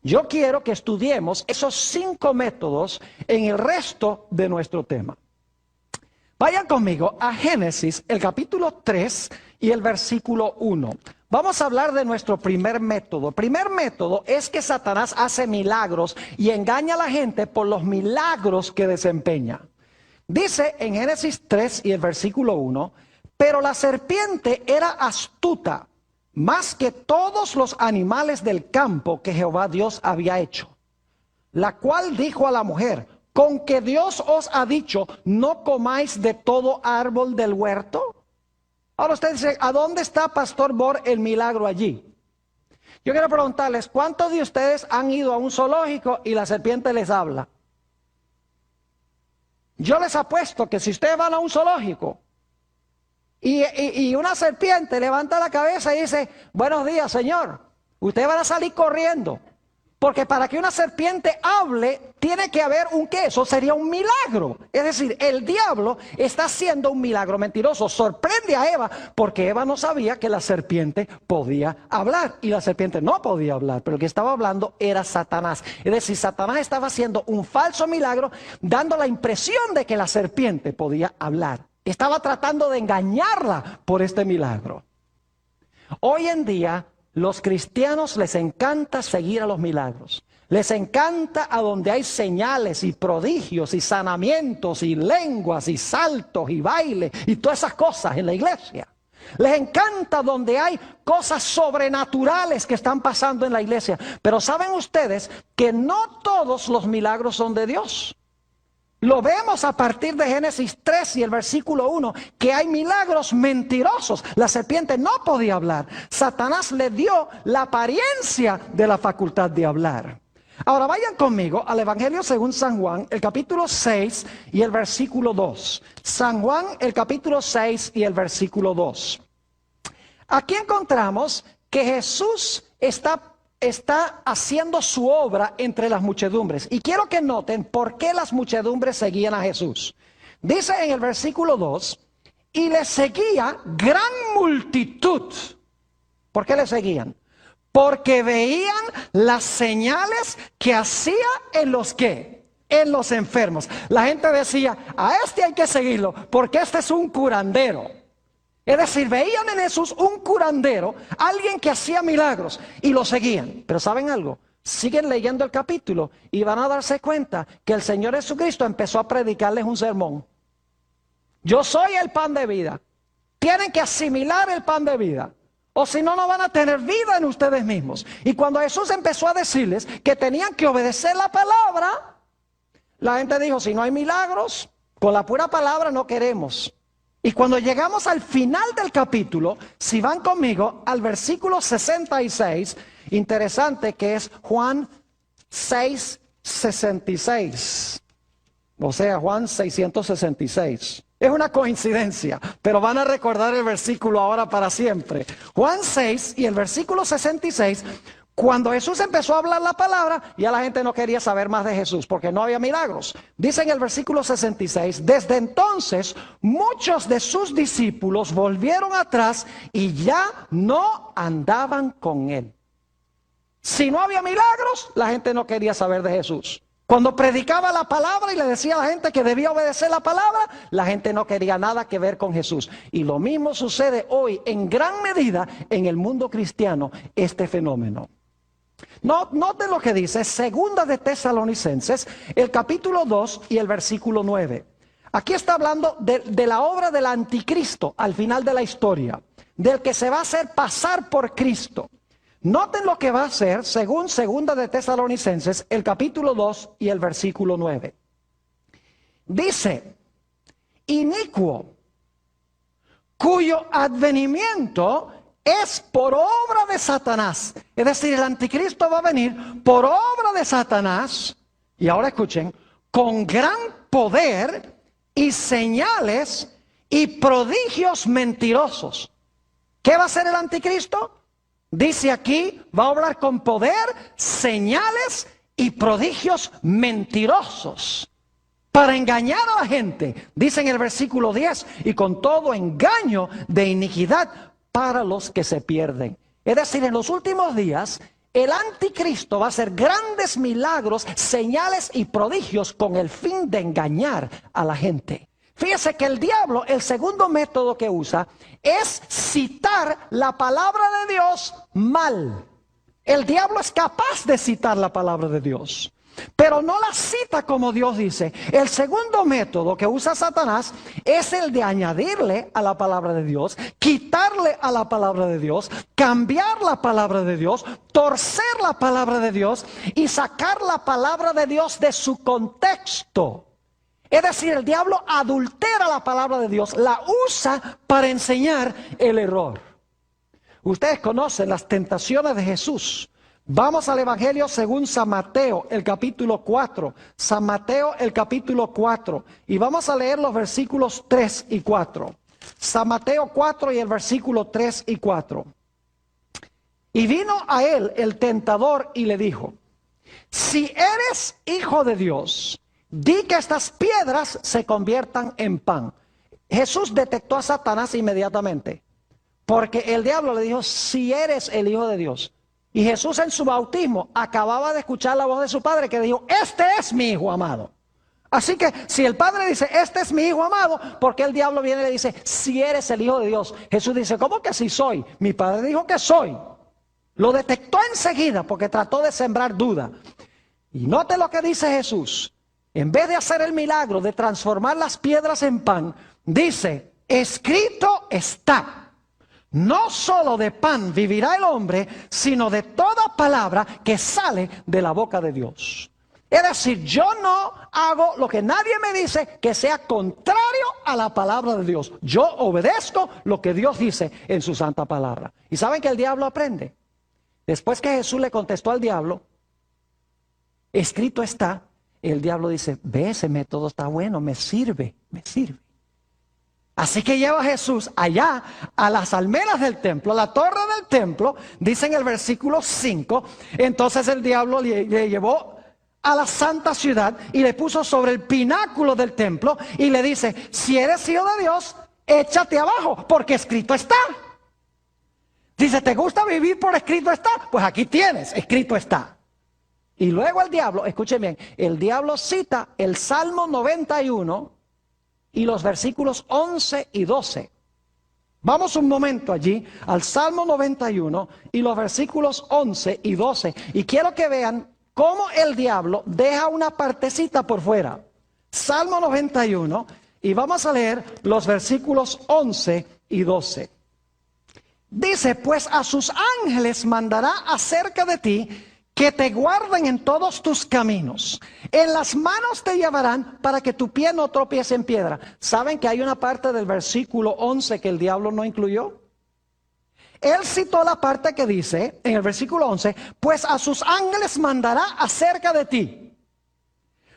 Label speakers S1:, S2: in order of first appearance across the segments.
S1: Yo quiero que estudiemos esos 5 métodos en el resto de nuestro tema. Vayan conmigo a Génesis, el capítulo 3 y el versículo 1. Vamos a hablar de nuestro primer método. El primer método es que Satanás hace milagros y engaña a la gente por los milagros que desempeña. Dice en Génesis 3 y el versículo 1, pero la serpiente era astuta más que todos los animales del campo que Jehová Dios había hecho, la cual dijo a la mujer, ¿con que Dios os ha dicho, no comáis de todo árbol del huerto? Ahora usted dice, ¿a dónde está, Pastor Bor, el milagro allí? Yo quiero preguntarles, ¿cuántos de ustedes han ido a un zoológico y la serpiente les habla? Yo les apuesto que si ustedes van a un zoológico y una serpiente levanta la cabeza y dice, buenos días, señor, ustedes van a salir corriendo. Porque para que una serpiente hable, tiene que haber un qué, eso sería un milagro. Es decir, el diablo está haciendo un milagro mentiroso. Sorprende a Eva, porque Eva no sabía que la serpiente podía hablar. Y la serpiente no podía hablar, pero el que estaba hablando era Satanás. Es decir, Satanás estaba haciendo un falso milagro, dando la impresión de que la serpiente podía hablar. Estaba tratando de engañarla por este milagro. Hoy en día, los cristianos les encanta seguir a los milagros. Les encanta a donde hay señales y prodigios y sanamientos y lenguas y saltos y baile y todas esas cosas en la iglesia. Les encanta donde hay cosas sobrenaturales que están pasando en la iglesia. Pero ¿saben ustedes que no todos los milagros son de Dios? Lo vemos a partir de Génesis 3 y el versículo 1, que hay milagros mentirosos. La serpiente no podía hablar. Satanás le dio la apariencia de la facultad de hablar. Ahora vayan conmigo al Evangelio según San Juan, el capítulo 6 y el versículo 2. San Juan, el capítulo 6 y el versículo 2. Aquí encontramos que Jesús está haciendo su obra entre las muchedumbres. Y quiero que noten por qué las muchedumbres seguían a Jesús. Dice en el versículo 2, y le seguía gran multitud. ¿Por qué le seguían? Porque veían las señales que hacía en los ¿qué? En los enfermos. La gente decía, a este hay que seguirlo, porque este es un curandero. Es decir, veían en Jesús un curandero, alguien que hacía milagros y lo seguían. Pero ¿saben algo? Siguen leyendo el capítulo y van a darse cuenta que el Señor Jesucristo empezó a predicarles un sermón. Yo soy el pan de vida. Tienen que asimilar el pan de vida. O si no, no van a tener vida en ustedes mismos. Y cuando Jesús empezó a decirles que tenían que obedecer la palabra, la gente dijo, si no hay milagros, con la pura palabra no queremos. Y cuando llegamos al final del capítulo, si van conmigo al versículo 66, interesante que es Juan 6:66. O sea, Juan 666. Es una coincidencia, pero van a recordar el versículo ahora para siempre. Juan 6 y el versículo 66. Cuando Jesús empezó a hablar la palabra, ya la gente no quería saber más de Jesús, porque no había milagros. Dice en el versículo 66, desde entonces muchos de sus discípulos volvieron atrás y ya no andaban con él. Si no había milagros, la gente no quería saber de Jesús. Cuando predicaba la palabra y le decía a la gente que debía obedecer la palabra, la gente no quería nada que ver con Jesús. Y lo mismo sucede hoy en gran medida en el mundo cristiano, este fenómeno. Noten lo que dice Segunda de Tesalonicenses, el capítulo 2 y el versículo 9. Aquí está hablando de la obra del anticristo al final de la historia, del que se va a hacer pasar por Cristo. Noten lo que va a hacer según Segunda de Tesalonicenses, el capítulo 2 y el versículo 9. Dice, inicuo, cuyo advenimiento es por obra de Satanás. Es decir, el anticristo va a venir por obra de Satanás. Y ahora escuchen, con gran poder y señales y prodigios mentirosos. ¿Qué va a hacer el anticristo? Dice aquí, va a obrar con poder, señales y prodigios mentirosos. Para engañar a la gente, dice en el versículo 10, y con todo engaño de iniquidad para los que se pierden. Es decir, en los últimos días, el anticristo va a hacer grandes milagros, señales y prodigios con el fin de engañar a la gente. Fíjese que el diablo, el segundo método que usa es citar la palabra de Dios mal. El diablo es capaz de citar la palabra de Dios, pero no la cita como Dios dice. El segundo método que usa Satanás es el de añadirle a la palabra de Dios, quitarle a la palabra de Dios, cambiar la palabra de Dios, torcer la palabra de Dios y sacar la palabra de Dios de su contexto. Es decir, el diablo adultera la palabra de Dios, la usa para enseñar el error. Ustedes conocen las tentaciones de Jesús. Vamos al Evangelio según San Mateo, el capítulo 4. San Mateo, el capítulo 4. Y vamos a leer los versículos 3 y 4. San Mateo 4 y el versículo 3 y 4. Y vino a él el tentador y le dijo: si eres hijo de Dios, di que estas piedras se conviertan en pan. Jesús detectó a Satanás inmediatamente, porque el diablo le dijo: si eres el hijo de Dios. Y Jesús en su bautismo acababa de escuchar la voz de su padre que dijo: este es mi hijo amado. Así que si el padre dice: este es mi hijo amado, porque el diablo viene y le dice: si eres el hijo de Dios. Jesús dice: ¿cómo que si soy? Mi padre dijo que soy. Lo detectó enseguida porque trató de sembrar duda. Y note lo que dice Jesús. En vez de hacer el milagro de transformar las piedras en pan, dice: escrito está. No solo de pan vivirá el hombre, sino de toda palabra que sale de la boca de Dios. Es decir, yo no hago lo que nadie me dice que sea contrario a la palabra de Dios. Yo obedezco lo que Dios dice en su santa palabra. ¿Y saben que el diablo aprende? Después que Jesús le contestó al diablo: escrito está, el diablo dice: ve, ese método está bueno, me sirve, me sirve. Así que lleva a Jesús allá a las almenas del templo, a la torre del templo, dice en el versículo 5. Entonces el diablo le llevó a la santa ciudad y le puso sobre el pináculo del templo y le dice: si eres hijo de Dios, échate abajo, porque escrito está. Dice: ¿te gusta vivir por escrito está? Pues aquí tienes, escrito está. Y luego el diablo, escuchen bien, el diablo cita el Salmo 91 y los versículos 11 y 12. Vamos un momento allí al Salmo 91 y los versículos 11 y 12. Y quiero que vean cómo el diablo deja una partecita por fuera. Salmo 91 y vamos a leer los versículos 11 y 12. Dice: pues a sus ángeles mandará acerca de ti, que te guarden en todos tus caminos. En las manos te llevarán para que tu pie no tropiece en piedra. ¿Saben que hay una parte del versículo 11 que el diablo no incluyó? Él citó la parte que dice, en el versículo 11, pues a sus ángeles mandará acerca de ti.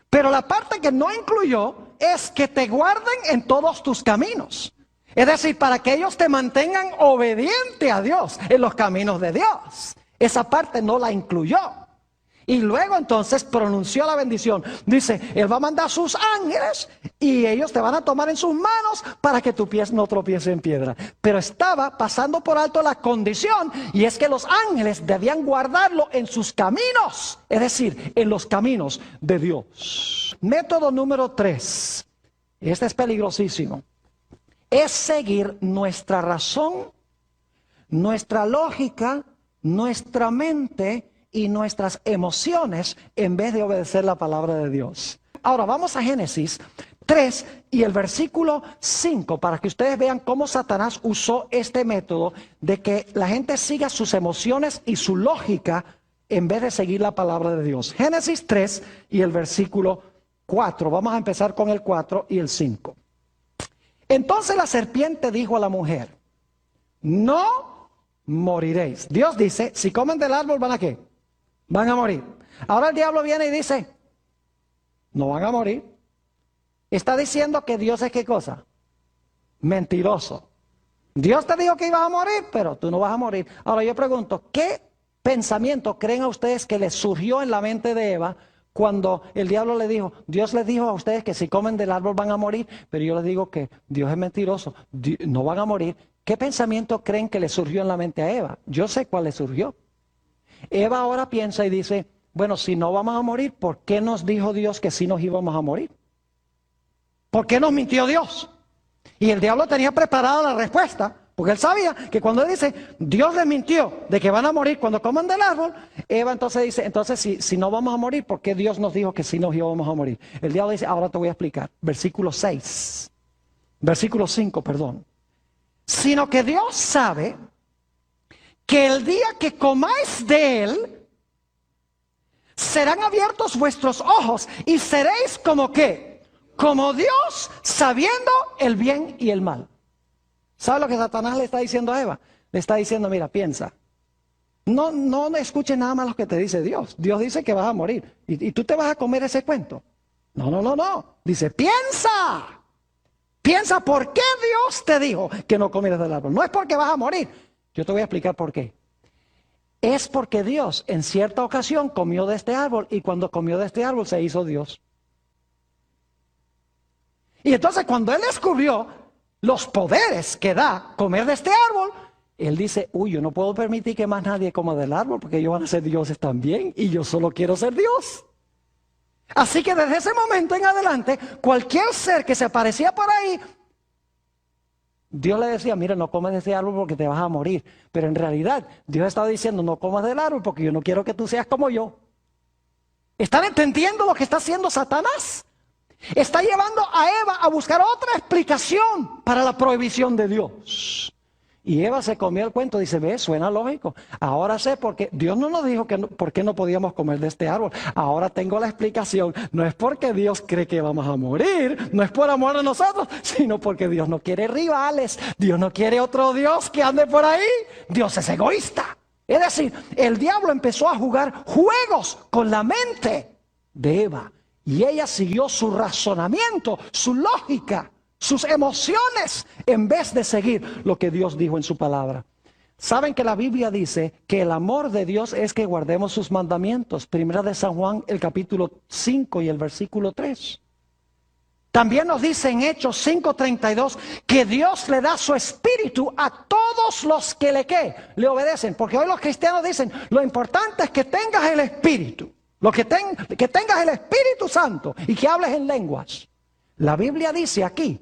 S1: Pero la parte que no incluyó es que te guarden en todos tus caminos. Es decir, para que ellos te mantengan obediente a Dios en los caminos de Dios. Esa parte no la incluyó. Y luego entonces pronunció la bendición. Dice: él va a mandar sus ángeles y ellos te van a tomar en sus manos para que tu pie no tropiece en piedra. Pero estaba pasando por alto la condición, y es que los ángeles debían guardarlo en sus caminos. Es decir, en los caminos de Dios. Método número 3. Este es peligrosísimo. Es seguir nuestra razón, nuestra lógica, nuestra mente y nuestras emociones en vez de obedecer la palabra de Dios. Ahora vamos a Génesis 3 y el versículo 5 para que ustedes vean cómo Satanás usó este método de que la gente siga sus emociones y su lógica en vez de seguir la palabra de Dios. Génesis 3 y el versículo 4. Vamos a empezar con el 4 y el 5. Entonces la serpiente dijo a la mujer: no moriréis. Dios dice: si comen del árbol, ¿van a qué? Van a morir. Ahora el diablo viene y dice: no van a morir. Está diciendo que Dios es ¿qué cosa? Mentiroso. Dios te dijo que ibas a morir, pero tú no vas a morir. Ahora yo pregunto, ¿qué pensamiento creen a ustedes que les surgió en la mente de Eva cuando el diablo le dijo? Dios les dijo a ustedes que si comen del árbol van a morir, pero yo les digo que Dios es mentiroso, no van a morir. ¿Qué pensamiento creen que le surgió en la mente a Eva? Yo sé cuál le surgió. Eva ahora piensa y dice, bueno, si no vamos a morir, ¿por qué nos dijo Dios que sí nos íbamos a morir? ¿Por qué nos mintió Dios? Y el diablo tenía preparada la respuesta, porque él sabía que cuando él dice, Dios les mintió de que van a morir cuando coman del árbol, Eva entonces dice, entonces si no vamos a morir, ¿por qué Dios nos dijo que sí nos íbamos a morir? El diablo dice, ahora te voy a explicar. Versículo 5, perdón. Sino que Dios sabe que el día que comáis de él, serán abiertos vuestros ojos y seréis como ¿qué? Como Dios, sabiendo el bien y el mal. ¿Sabe lo que Satanás le está diciendo a Eva? Le está diciendo, mira, piensa. No escuches nada más lo que te dice Dios. Dios dice que vas a morir. ¿Y tú te vas a comer ese cuento? No. Dice, piensa. Piensa por qué Dios te dijo que no comieras del árbol. No es porque vas a morir. Yo te voy a explicar por qué. Es porque Dios en cierta ocasión comió de este árbol y cuando comió de este árbol se hizo Dios. Y entonces cuando él descubrió los poderes que da comer de este árbol, él dice, uy, yo no puedo permitir que más nadie coma del árbol porque ellos van a ser dioses también y yo solo quiero ser Dios. Así que desde ese momento en adelante, cualquier ser que se aparecía por ahí, Dios le decía, mira, no comes de ese árbol porque te vas a morir. Pero en realidad, Dios estaba diciendo, no comas del árbol porque yo no quiero que tú seas como yo. ¿Están entendiendo lo que está haciendo Satanás? Está llevando a Eva a buscar otra explicación para la prohibición de Dios. Y Eva se comió el cuento, dice, ve, suena lógico. Ahora sé porque Dios no nos dijo que por qué no podíamos comer de este árbol. Ahora tengo la explicación. No es porque Dios cree que vamos a morir, no es por amor a nosotros, sino porque Dios no quiere rivales. Dios no quiere otro Dios que ande por ahí. Dios es egoísta. Es decir, el diablo empezó a jugar juegos con la mente de Eva. Y ella siguió su razonamiento, su lógica, sus emociones, en vez de seguir lo que Dios dijo en su palabra. Saben que la Biblia dice que el amor de Dios es que guardemos sus mandamientos. Primera de San Juan, el capítulo 5 y el versículo 3. También nos dice en Hechos 5:32 que Dios le da su espíritu a todos los que le obedecen. Porque hoy los cristianos dicen, lo importante es que tengas el espíritu. Que tengas el Espíritu Santo y que hables en lenguas. La Biblia dice aquí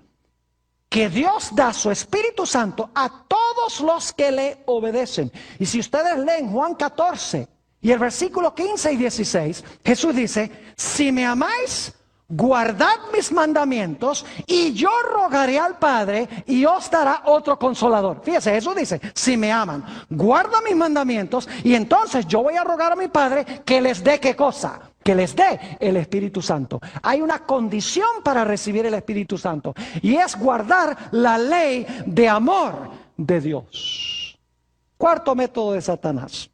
S1: que Dios da su Espíritu Santo a todos los que le obedecen. Y si ustedes leen Juan 14 y el versículo 15 y 16, Jesús dice, si me amáis, guardad mis mandamientos y yo rogaré al Padre y os dará otro consolador. Fíjese, Jesús dice, si me aman, guarda mis mandamientos y entonces yo voy a rogar a mi Padre que les dé ¿qué cosa? Que les dé el Espíritu Santo. Hay una condición para recibir el Espíritu Santo y es guardar la ley de amor de Dios. Cuarto método de Satanás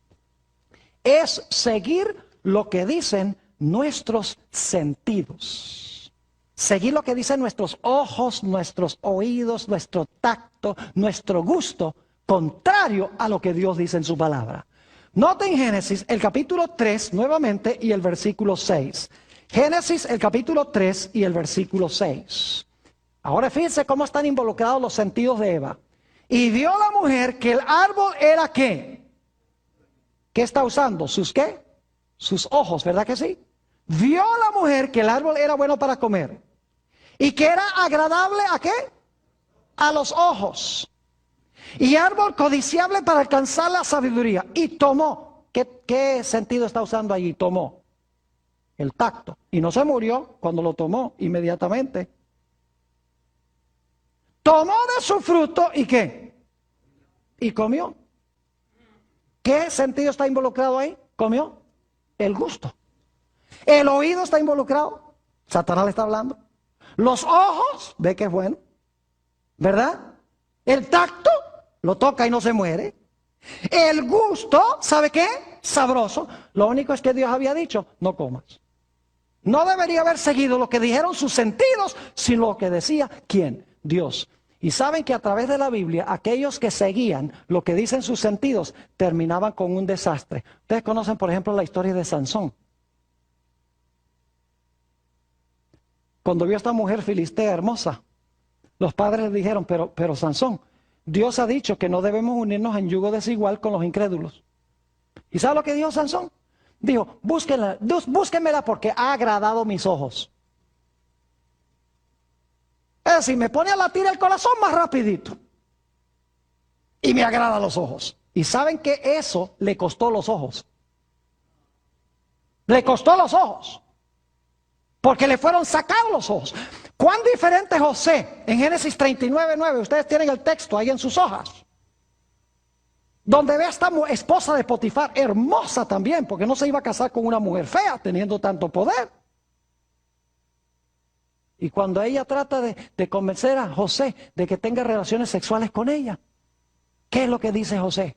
S1: es seguir lo que dicen nuestros sentidos. Seguir lo que dicen nuestros ojos, nuestros oídos, nuestro tacto, nuestro gusto, contrario a lo que Dios dice en su palabra. Noten Génesis, el capítulo 3 nuevamente y el versículo 6. Génesis, el capítulo 3 y el versículo 6. Ahora fíjense cómo están involucrados los sentidos de Eva. Y vio la mujer que el árbol era ¿qué? ¿Qué está usando? ¿Sus qué? Sus ojos, ¿verdad que sí? Vio la mujer que el árbol era bueno para comer y que era agradable ¿a qué? A los ojos y árbol codiciable para alcanzar la sabiduría y tomó. ¿Qué sentido está usando allí? Tomó el tacto y no se murió cuando lo tomó inmediatamente. Tomó de su fruto y ¿qué? Y comió. ¿Qué sentido está involucrado ahí? Comió el gusto. El oído está involucrado. Satanás le está hablando. Los ojos, ve que es bueno, ¿verdad? El tacto, lo toca y no se muere. El gusto, ¿sabe qué? Sabroso. Lo único es que Dios había dicho, no comas. No debería haber seguido lo que dijeron sus sentidos, sino lo que decía, ¿quién? Dios. Y saben que a través de la Biblia, aquellos que seguían lo que dicen sus sentidos, terminaban con un desastre. Ustedes conocen, por ejemplo, la historia de Sansón. Cuando vio a esta mujer filistea hermosa, los padres le dijeron, pero Sansón, Dios ha dicho que no debemos unirnos en yugo desigual con los incrédulos. ¿Y sabe lo que dijo Sansón? Dijo, búsquenmela porque ha agradado mis ojos. Es decir, me pone a latir el corazón más rapidito. Y me agrada los ojos. Y saben que eso le costó los ojos. Le costó los ojos. Porque le fueron sacados los ojos. ¿Cuán diferente José? En Génesis 39:9, ustedes tienen el texto ahí en sus hojas. Donde ve a esta esposa de Potifar, hermosa también, porque no se iba a casar con una mujer fea, teniendo tanto poder. Y cuando ella trata de convencer a José de que tenga relaciones sexuales con ella, ¿qué es lo que dice José?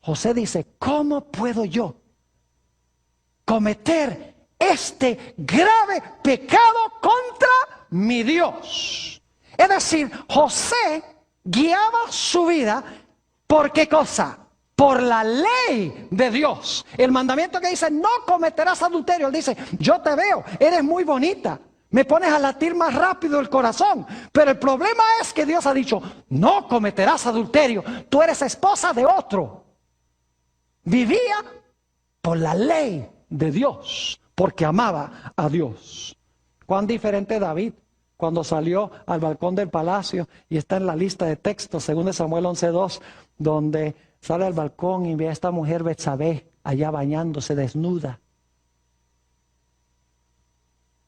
S1: José dice, ¿cómo puedo yo cometer este grave pecado contra mi Dios? Es decir, José guiaba su vida, ¿por qué cosa? Por la ley de Dios. El mandamiento que dice, no cometerás adulterio. Él dice, yo te veo, eres muy bonita, me pones a latir más rápido el corazón. Pero el problema es que Dios ha dicho, no cometerás adulterio, tú eres esposa de otro. Vivía por la ley de Dios, porque amaba a Dios. Cuán diferente David cuando salió al balcón del palacio, y está en la lista de textos, según Samuel 11:2, donde sale al balcón y ve a esta mujer Betsabé allá bañándose desnuda.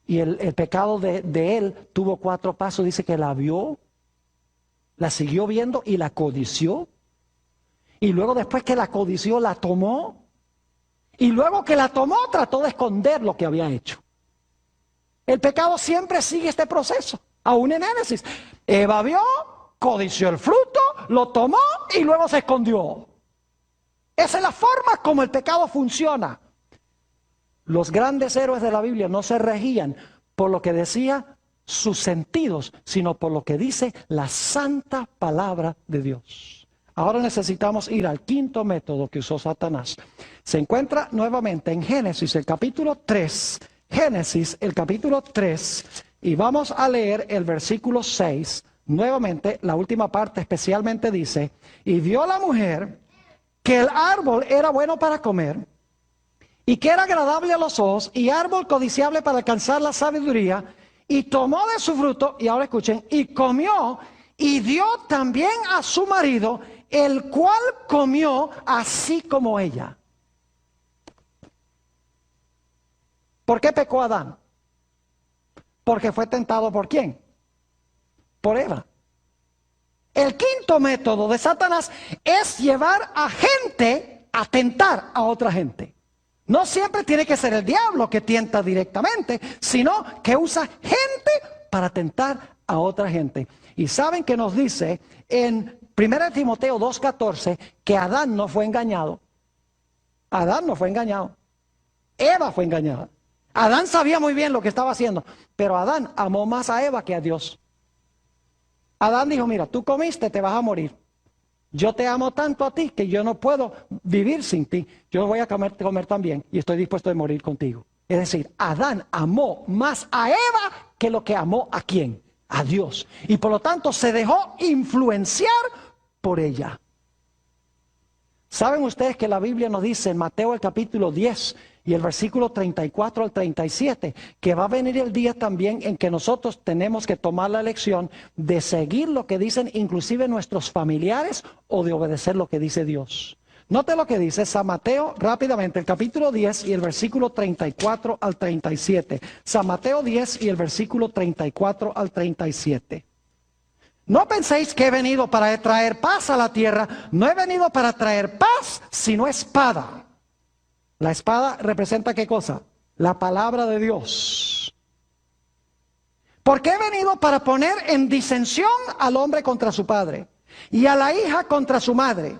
S1: Y el pecado de él tuvo 4 pasos. Dice que la vio, la siguió viendo y la codició. Y luego, después que la codició, la tomó. Y luego que la tomó, trató de esconder lo que había hecho. El pecado siempre sigue este proceso, aún en Génesis. Eva vio, codició el fruto, lo tomó y luego se escondió. Esa es la forma como el pecado funciona. Los grandes héroes de la Biblia no se regían por lo que decía sus sentidos, sino por lo que dice la santa palabra de Dios. Ahora necesitamos ir al quinto método que usó Satanás. Se encuentra nuevamente en Génesis, el capítulo 3. Génesis, el capítulo 3, y vamos a leer el versículo 6. Nuevamente, la última parte especialmente dice, y vio la mujer que el árbol era bueno para comer, y que era agradable a los ojos, y árbol codiciable para alcanzar la sabiduría, y tomó de su fruto, y ahora escuchen, y comió, y dio también a su marido, el cual comió así como ella. ¿Por qué pecó Adán? Porque fue tentado ¿por quién? Por Eva. El quinto método de Satanás es llevar a gente a tentar a otra gente. No siempre tiene que ser el diablo que tienta directamente, sino que usa gente para tentar a otra gente. Y saben que nos dice en 1 Timoteo 2:14 que Adán no fue engañado. Adán no fue engañado. Eva fue engañada. Adán sabía muy bien lo que estaba haciendo, pero Adán amó más a Eva que a Dios. Adán dijo, mira, tú comiste, te vas a morir. Yo te amo tanto a ti que yo no puedo vivir sin ti. Yo voy a comer también y estoy dispuesto a morir contigo. Es decir, Adán amó más a Eva que lo que amó a ¿quién? A Dios. Y por lo tanto se dejó influenciar por ella. ¿Saben ustedes que la Biblia nos dice en Mateo el capítulo 10 y el versículo 34 al 37, que va a venir el día también en que nosotros tenemos que tomar la elección de seguir lo que dicen inclusive nuestros familiares o de obedecer lo que dice Dios? Note lo que dice San Mateo rápidamente, el capítulo 10 y el versículo 34 al 37. San Mateo 10 y el versículo 34 al 37. No penséis que he venido para traer paz a la tierra. No he venido para traer paz, sino espada. La espada representa ¿qué cosa? La palabra de Dios. Porque he venido para poner en disensión al hombre contra su padre, y a la hija contra su madre,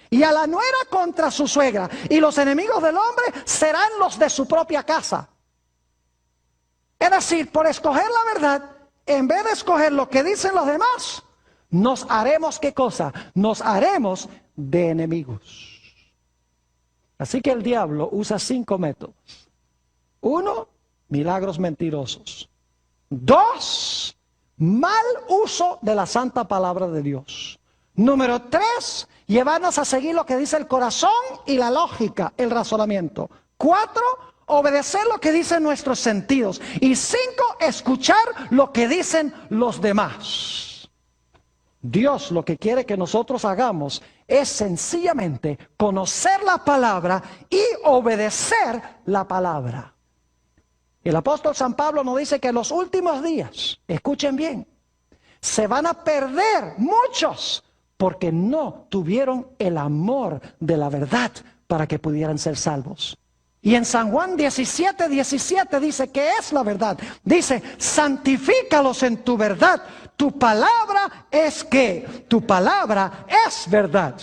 S1: y a la nuera contra su suegra, y los enemigos del hombre serán los de su propia casa. Es decir, por escoger la verdad, en vez de escoger lo que dicen los demás, nos haremos ¿qué cosa? Nos haremos de enemigos. Así que el diablo usa 5 métodos. 1, milagros mentirosos. 2, mal uso de la santa palabra de Dios. Número 3, llevarnos a seguir lo que dice el corazón y la lógica, el razonamiento. 4, obedecer lo que dicen nuestros sentidos. Y 5, escuchar lo que dicen los demás. Dios lo que quiere que nosotros hagamos es sencillamente conocer la palabra y obedecer la palabra. El apóstol San Pablo nos dice que en los últimos días, escuchen bien, se van a perder muchos porque no tuvieron el amor de la verdad para que pudieran ser salvos. Y en San Juan 17:17 dice que es la verdad. Dice, santifícalos en tu verdad. Tu palabra es ¿qué? Tu palabra es verdad.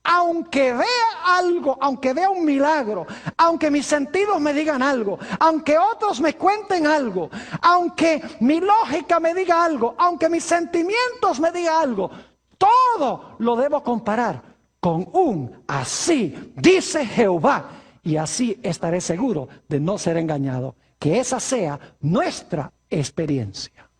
S1: Aunque vea algo, aunque vea un milagro, aunque mis sentidos me digan algo, aunque otros me cuenten algo, aunque mi lógica me diga algo, aunque mis sentimientos me digan algo, todo lo debo comparar con un así dice Jehová, y así estaré seguro de no ser engañado. Que esa sea nuestra experiencia.